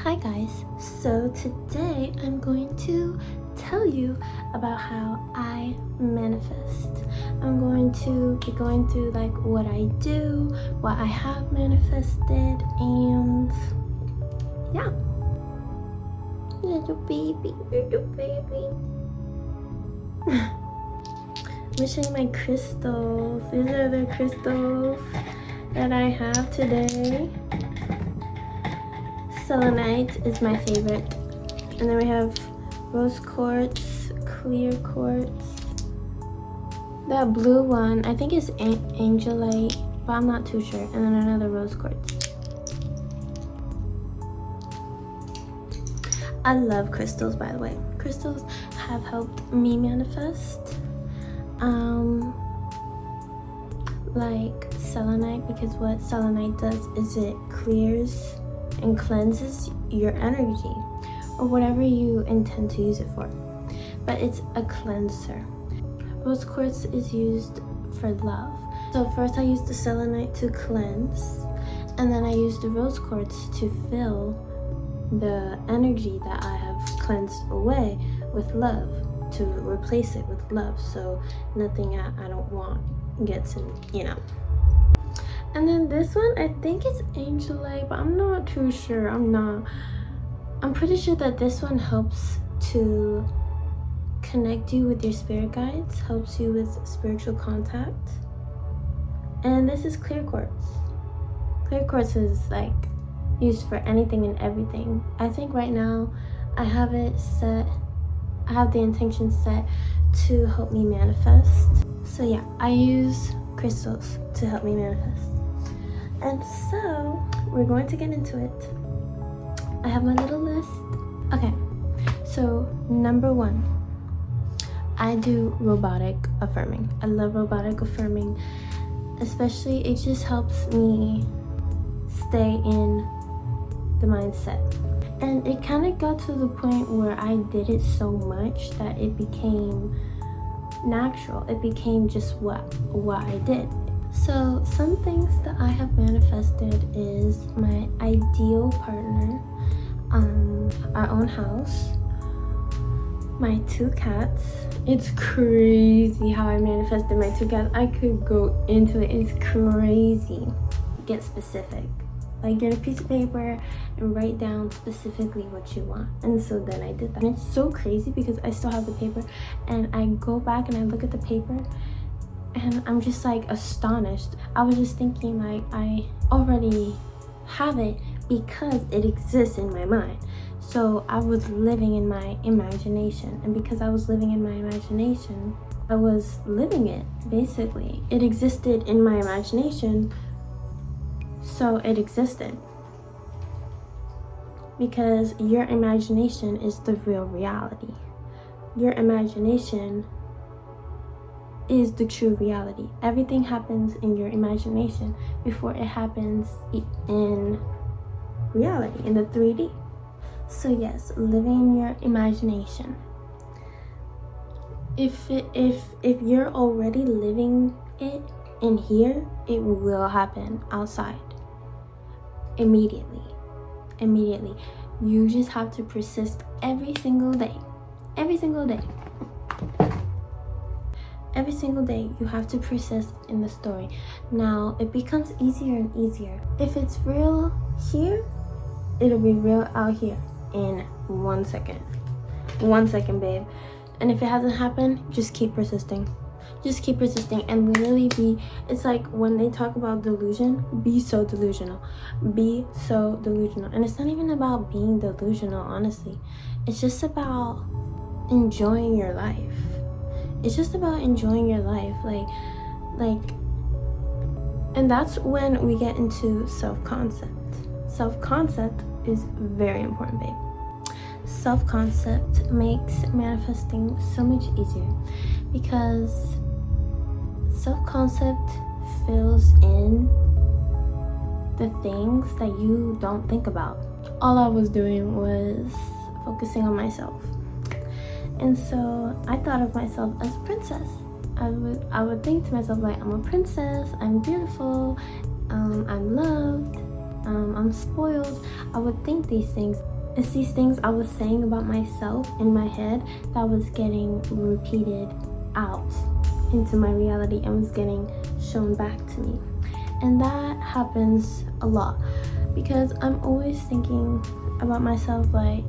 Hi guys, so today I'm going to tell you about how I manifest. I'm going to be going through like what I do, what I have manifested, and yeah. Little baby. I'm gonna show you my crystals. These are the crystals that I have today. Selenite is my favorite. And then we have rose quartz, clear quartz. That blue one, I think is angelite, but I'm not too sure. And then another rose quartz. I love crystals, by the way. Crystals have helped me manifest. Like selenite, because what selenite does is it clears and cleanses your energy or whatever you intend to use it for, but it's a cleanser. Rose quartz is used for love. So first I used the selenite to cleanse, and then I used the rose quartz to fill the energy that I have cleansed away with love, to replace it with love, so nothing I don't want gets in, And then this one, I think it's angelite, but I'm not too sure. I'm pretty sure that this one helps to connect you with your spirit guides, helps you with spiritual contact. And this is clear quartz. Clear quartz is like used for anything and everything. I think right now I have the intention set to help me manifest. So yeah, I use crystals to help me manifest. And so we're going to get into it. I have my little list. Okay, so number 1, I do robotic affirming. I love robotic affirming, especially it just helps me stay in the mindset. And it kind of got to the point where I did it so much that it became natural. It became just what I did. So some things that I have manifested is my ideal partner, our own house, my 2 cats. It's crazy how I manifested my 2 cats. I could go into it. It's crazy. Get specific. Like get a piece of paper and write down specifically what you want. And so then I did that. And it's so crazy because I still have the paper, and I go back and I look at the paper and I'm just like astonished. I was just thinking like I already have it because it exists in my mind. So I was living in my imagination, and because I was living in my imagination, I was living it basically. It existed in my imagination, so it existed. Because your imagination is the real reality. Your imagination is the true reality. Everything happens in your imagination before it happens in reality, in the 3D. So yes, living in your imagination. If you're already living it in here, it will happen outside. Immediately. You just have to persist every single day. Every single day you have to persist in the story. Now it becomes easier and easier. If it's real here, it'll be real out here in 1 second. 1 second, babe. And if it hasn't happened, just keep persisting. Just keep persisting and literally it's like when they talk about delusion, be so delusional. Be so delusional. And it's not even about being delusional, honestly. It's just about enjoying your life. It's just about enjoying your life. Like, and that's when we get into self-concept. Self-concept is very important, babe. Self-concept makes manifesting so much easier because self-concept fills in the things that you don't think about. All I was doing was focusing on myself. And so I thought of myself as a princess. I would think to myself like, I'm a princess, I'm beautiful, I'm loved, I'm I'm spoiled, I would think these things. It's these things I was saying about myself in my head that was getting repeated out into my reality and was getting shown back to me. And that happens a lot because I'm always thinking about myself like,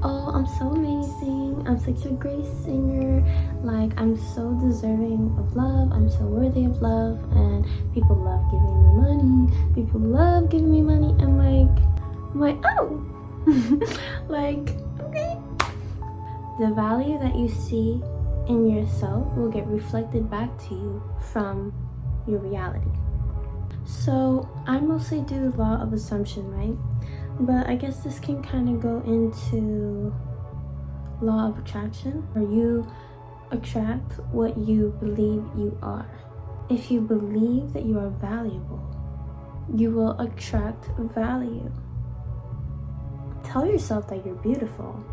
oh, I'm so amazing, I'm such a great singer, like I'm so deserving of love, I'm so worthy of love, and people love giving me money, people love giving me money, and I'm like, oh, like, okay. The value that you see in yourself will get reflected back to you from your reality. So I mostly do law of assumption, right? But I guess this can kind of go into law of attraction, where you attract what you believe you are. If you believe that you are valuable, you will attract value. Tell yourself that you're beautiful.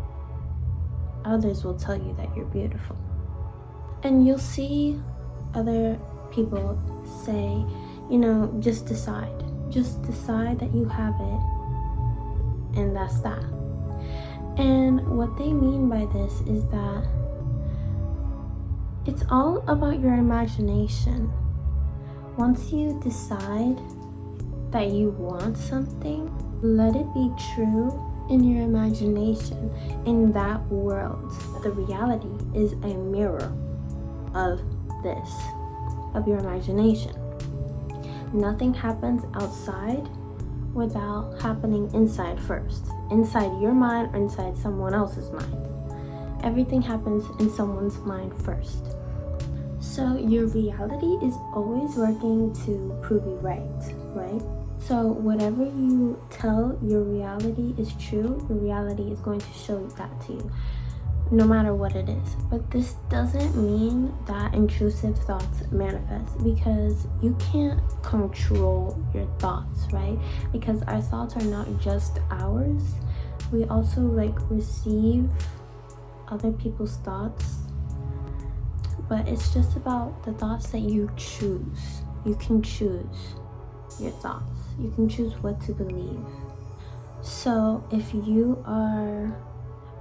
Others will tell you that you're beautiful. And you'll see other people say, just decide. Just decide that you have it. And that's that. And what they mean by this is that it's all about your imagination. Once you decide that you want something, let it be true in your imagination, in that world. The reality is a mirror of this, of your imagination. Nothing happens outside without happening inside first, inside your mind or inside someone else's mind. Everything happens in someone's mind first. So your reality is always working to prove you right? So whatever you tell your reality is true, your reality is going to show that to you, no matter what it is. But this doesn't mean that intrusive thoughts manifest, because you can't control your thoughts, right? Because our thoughts are not just ours. We also receive other people's thoughts, but it's just about the thoughts that you choose. You can choose your thoughts. You can choose what to believe. So if you are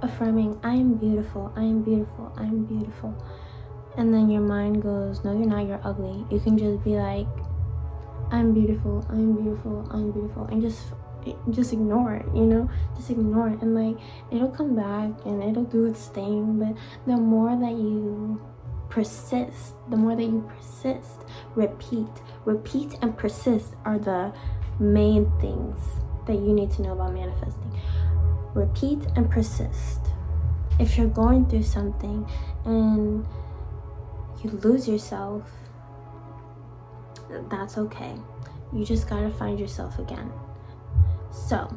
affirming, I am beautiful, I am beautiful, I am beautiful, and then your mind goes, no, you're not, you're ugly, you can just be like, I'm beautiful, I'm beautiful, I'm beautiful, and just ignore it, just ignore it, and it'll come back and it'll do its thing. But the more that you persist, repeat and persist are the main things that you need to know about manifesting. Repeat and persist. If you're going through something and you lose yourself, that's okay. You just gotta find yourself again. So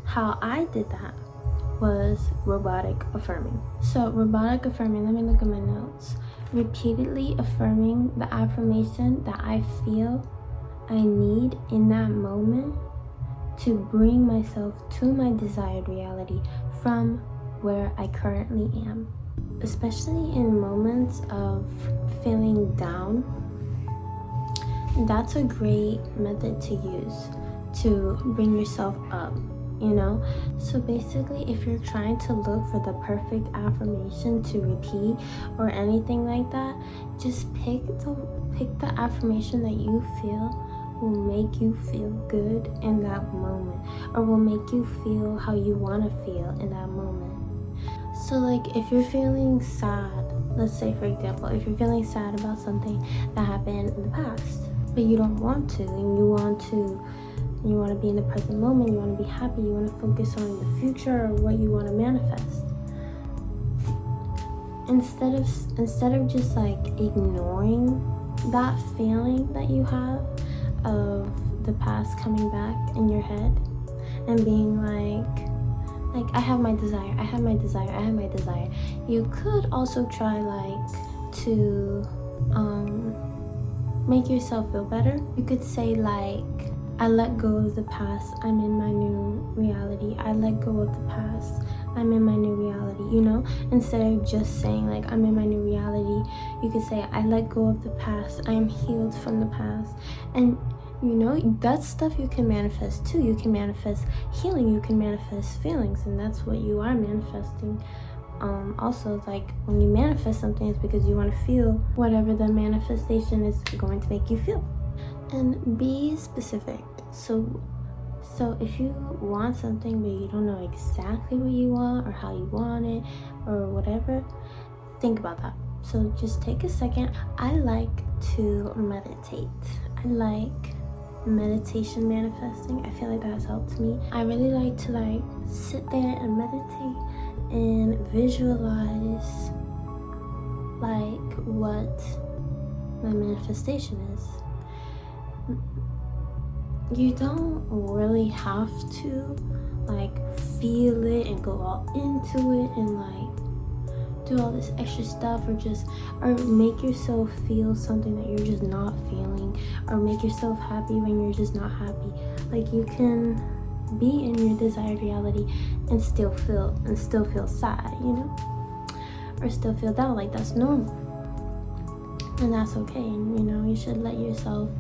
how I did that was robotic affirming. So robotic affirming, let me look at my notes. Repeatedly affirming the affirmation that I feel I need in that moment to bring myself to my desired reality from where I currently am. Especially in moments of feeling down, that's a great method to use to bring yourself up, So basically, if you're trying to look for the perfect affirmation to repeat or anything like that, just pick the affirmation that you feel will make you feel good in that moment, or will make you feel how you want to feel in that moment. So if you're feeling sad, let's say for example, if you're feeling sad about something that happened in the past, but you don't want to, and you want to be in the present moment, you want to be happy, you want to focus on the future or what you want to manifest. Instead of just ignoring that feeling that you have of the past coming back in your head and being like I have my desire, I have my desire, I have my desire. You could also try to make yourself feel better. You could say I let go of the past, I'm in my new reality. I let go of the past, I'm in my new reality, Instead of just saying I'm in my new reality, you could say I let go of the past, I am healed from the past. And You know, that's stuff you can manifest too. You can manifest healing, you can manifest feelings, and that's what you are manifesting. Also, like, when you manifest something, it's because you want to feel whatever the manifestation is going to make you feel. And be specific. So if you want something but you don't know exactly what you want or how you want it or whatever, think about that. So just take a second. I like to meditate. I like meditation manifesting. I feel like that has helped me. I really like to like sit there and meditate and visualize like what my manifestation is. You don't really have to like feel it and go all into it and like do all this extra stuff or make yourself feel something that you're just not feeling, or make yourself happy when you're just not happy. Like, you can be in your desired reality and still feel sad, you know, or still feel down. Like, that's normal and that's okay. And you know, you should let yourself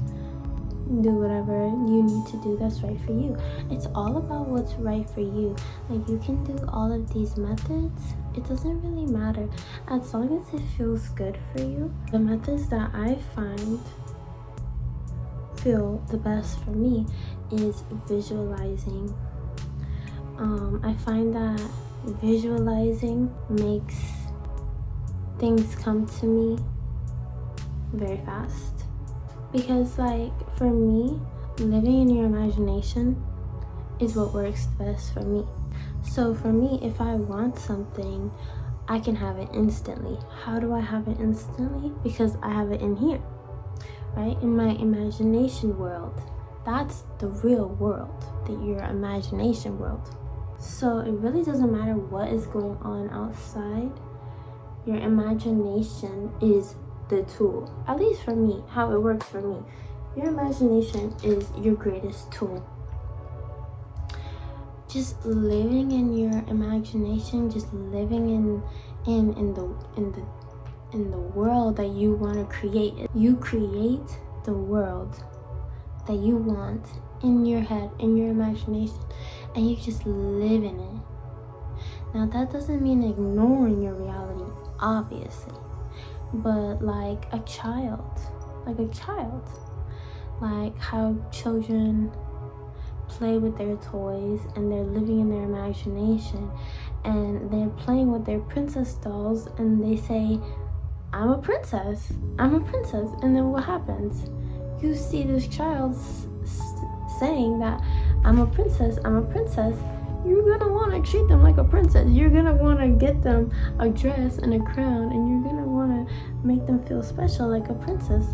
do whatever you need to do that's right for you. It's all about what's right for you. Like, you can do all of these methods, it doesn't really matter as long as it feels good for you. The methods that I find feel the best for me is visualizing. I find that visualizing makes things come to me very fast. Because, like, for me, living in your imagination is what works best for me. So for me, if I want something, I can have it instantly. How do I have it instantly? Because I have it in here, right? In my imagination world. That's the real world, your imagination world. So it really doesn't matter what is going on outside. Your imagination is the tool. At least for me, how it works for me. Your imagination is your greatest tool. Just living in your imagination, just living in the world that you want to create. You create the world that you want in your head, in your imagination, and you just live in it. Now, that doesn't mean ignoring your reality, obviously. But like a child, like how children play with their toys and they're living in their imagination and they're playing with their princess dolls and they say, I'm a princess, and then what happens? You see this child saying that I'm a princess, you're gonna want to treat them like a princess. You're gonna want to get them a dress and a crown, and you're gonna want to make them feel special like a princess,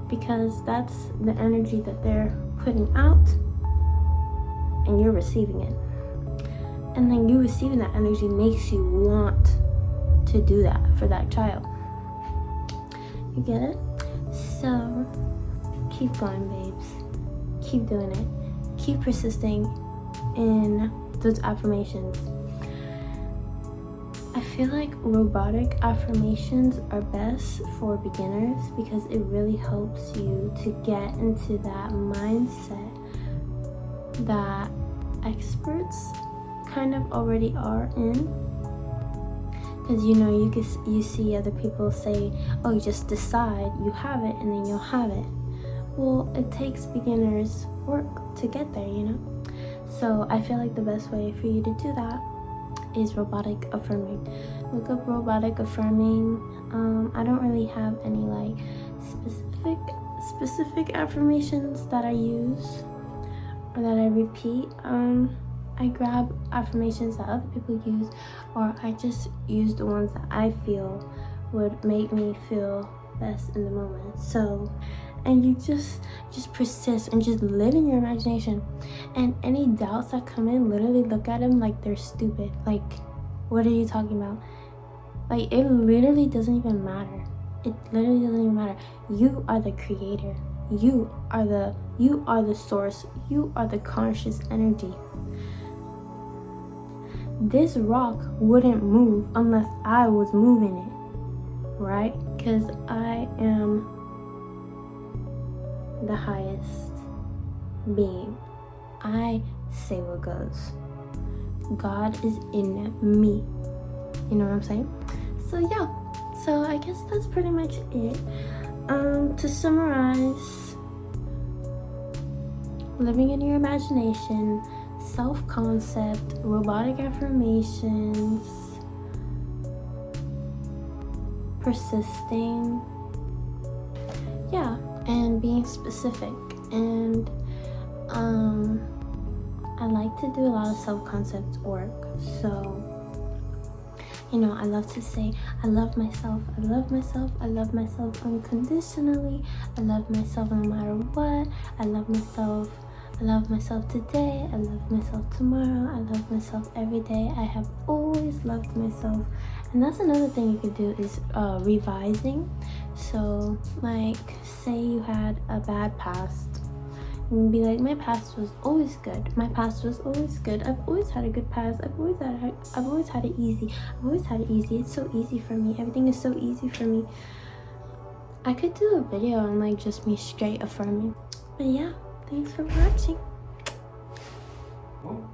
because that's the energy that they're putting out and you're receiving it. And then you receiving that energy makes you want to do that for that child. You get it? So keep going, babes. Keep doing it. Keep persisting in those affirmations. I feel like robotic affirmations are best for beginners because it really helps you to get into that mindset that experts kind of already are in. Because you know, you see other people say, oh, you just decide, you have it, and then you'll have it. Well, it takes beginners work to get there, you know. So I feel like the best way for you to do that is robotic affirming. Look up robotic affirming. I don't really have any like specific affirmations that I use or that I repeat. I grab affirmations that other people use, or I just use the ones that I feel would make me feel best in the moment. So, and you just persist and just live in your imagination. And any doubts that come in, literally look at them like they're stupid. Like, what are you talking about? Like, it literally doesn't even matter. It literally doesn't even matter. You are the creator. You are the source. You are the conscious energy. This rock wouldn't move unless I was moving it, right? Because I am the highest being. I say what goes. God is in me. You know what I'm saying? So yeah. So I guess that's pretty much it. To summarize, living in your imagination, self-concept, robotic affirmations, persisting, yeah, and being specific. And I like to do a lot of self-concept work. So, you know, I love to say, I love myself, I love myself, I love myself unconditionally, I love myself no matter what, I love myself today, I love myself tomorrow, I love myself every day, I have always loved myself. And that's another thing you could do is revising. So, like, say you had a bad past, and be like, my past was always good. My past was always good. I've always had a good past. I've always had it easy. I've always had it easy. It's so easy for me. Everything is so easy for me. I could do a video on like just me straight affirming. But yeah, thanks for watching. Oh.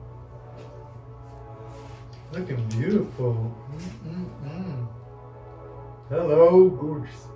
Looking beautiful. Hello, gorgeous.